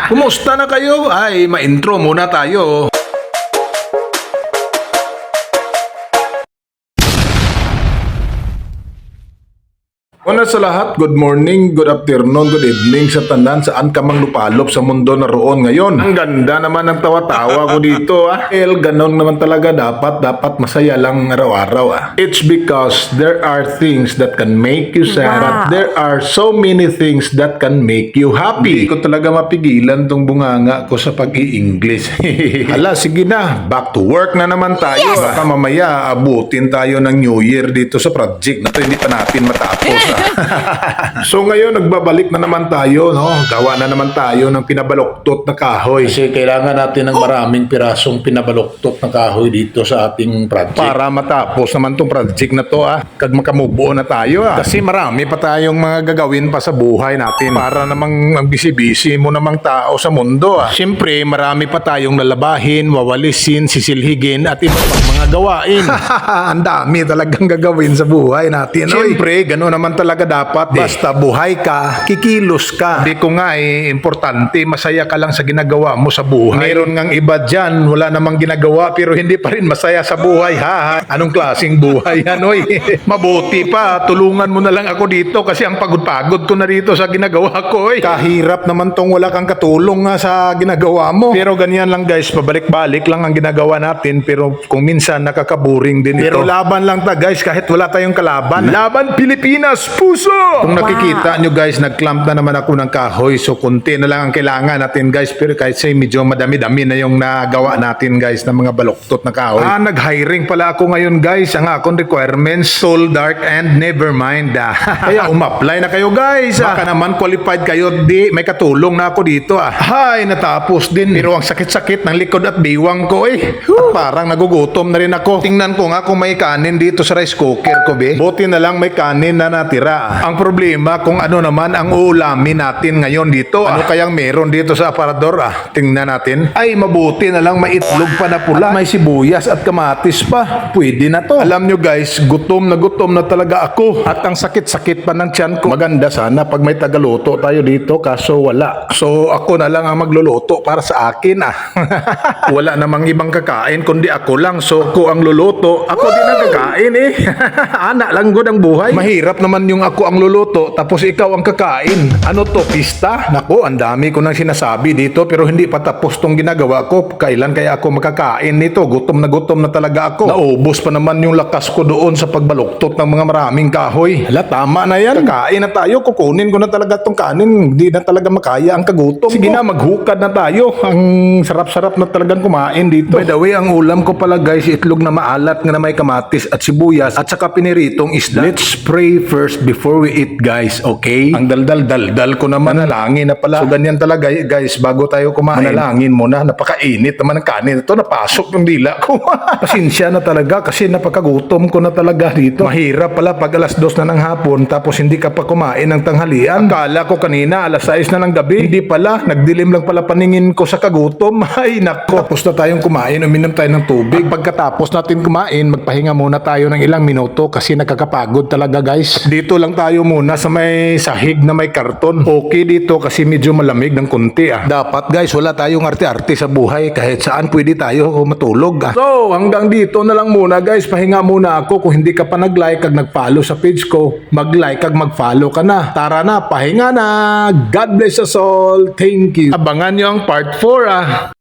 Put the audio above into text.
Kumusta na kayo? Ay, ma-intro muna tayo. Una sa lahat, good morning, good afternoon, good evening sa tanan saan ka mang lupalop sa mundo na roon ngayon. Ang ganda naman ng tawa-tawa ko dito ganon naman talaga dapat masaya lang araw-araw It's because there are things that can make you sad, but there are so many things that can make you happy. Hindi ko talaga mapigilan tong bunganga ko sa pag-i-English. Hala, sige na, back to work na naman tayo. Yes! Baka mamaya abutin tayo ng New Year dito sa project na to, hindi pa natin matapos. So ngayon nagbabalik na naman tayo, no? Gawa na naman tayo ng pinabaluktot na kahoy. Kasi kailangan natin ng maraming pirasong pinabaluktot na kahoy dito sa ating project. Para matapos naman tong project na to kag makamubuo na tayo Kasi marami pa tayong mga gagawin pa sa buhay natin. Para namang ang busy-busy mo namang tao sa mundo Siyempre marami pa tayong lalabahin, wawalisin, sisilhigin at iba pang mga gawain. Ang dami talagang gagawin sa buhay natin. Siyempre gano'n naman talaga dapat basta buhay ka, kikilos ka. Hindi ko nga importante, masaya ka lang sa ginagawa mo sa buhay. Meron ngang iba dyan, wala namang ginagawa pero hindi pa rin masaya sa buhay. Anong klaseng buhay yan, Mabuti pa, tulungan mo na lang ako dito kasi ang pagod-pagod ko na dito sa ginagawa ko, Kahirap naman tong wala kang katulong sa ginagawa mo. Pero ganyan lang guys, pabalik-balik lang ang ginagawa natin pero kung minsan nakakaboring din ito. Pero laban lang ta guys, kahit wala tayong kalaban. Laban Pilipinas! Puso! Kung nakikita nyo guys, nag-clamp na naman ako ng kahoy. So, konti na lang ang kailangan natin guys. Pero kahit say medyo madami-dami na yung nagawa natin guys ng mga baluktot na kahoy. Nag-hiring pala ako ngayon guys. Ang akong requirements, tall, dark, and never mind. Kaya umapply na kayo guys. Baka naman qualified kayo. Di, may katulong na ako dito. Hay, natapos din. Pero ang sakit-sakit ng likod at biwang ko At parang nagugutom na rin ako. Tingnan ko nga kung may kanin dito sa rice cooker ko Buti na lang may kanin na natira. Ang problema kung ano naman ang ulamin natin ngayon dito. Ano kayang meron dito sa aparador? Tingnan natin. Ay, mabuti na lang may itlog pa na pula. May sibuyas at kamatis pa. Pwede na to. Alam nyo guys, gutom na talaga ako. At ang sakit-sakit pa ng tiyan ko. Maganda sana pag may tagaluto tayo dito kaso wala. So ako na lang ang magluluto para sa akin Wala namang ibang kakain kundi ako lang. So ako ang luluto. Ako din ang kakain Anak lang good ang buhay. Mahirap naman yung ako ang luluto tapos ikaw ang kakain. Ano to, pista? Nako, ang dami ko nang sinasabi dito pero hindi pa tapos tong ginagawa ko. Kailan kaya ako makakain nito? Gutom na talaga ako. Naubos pa naman yung lakas ko doon sa pagbaluktot ng mga maraming kahoy. Hala, tama na yan. Kakain na tayo. Kukunin ko na talaga tong kanin. Hindi na talaga makaya ang kagutom. Sige na, maghukad na tayo. Ang sarap-sarap na talagang kumain dito. By the way, ang ulam ko pala guys, itlog na maalat nga na may kamatis at sibuyas at saka piniritong isda. Let's pray first before we eat guys, okay? Ang daldal ko naman, manalangin na pala. So ganyan talaga guys, bago tayo kumain. Manalangin muna, napakainit naman ang kanin. Ito, napasok yung dila ko. Pasensya na talaga kasi napakagutom ko na talaga dito. Mahirap pala pag alas 2 na ng hapon tapos hindi ka pa kumain ng tanghalian. Akala ko kanina alas 6 na ng gabi. Hindi pala, nagdilim lang pala paningin ko sa kagutom. Ay nako, tapos na tayong kumain, uminom tayo ng tubig. At pagkatapos natin kumain, magpahinga muna tayo ng ilang minuto kasi nakakapagod talaga guys. Dito lang tayo muna sa may sahig na may karton. Okay dito kasi medyo malamig ng konti Dapat guys, wala tayong arte-arte sa buhay. Kahit saan pwede tayo matulog So, hanggang dito na lang muna guys. Pahinga muna ako. Kung hindi ka pa nag-like kag nag-follow sa page ko, mag-like kag mag-follow ka na. Tara na, pahinga na. God bless us all. Thank you. Abangan nyo ang part 4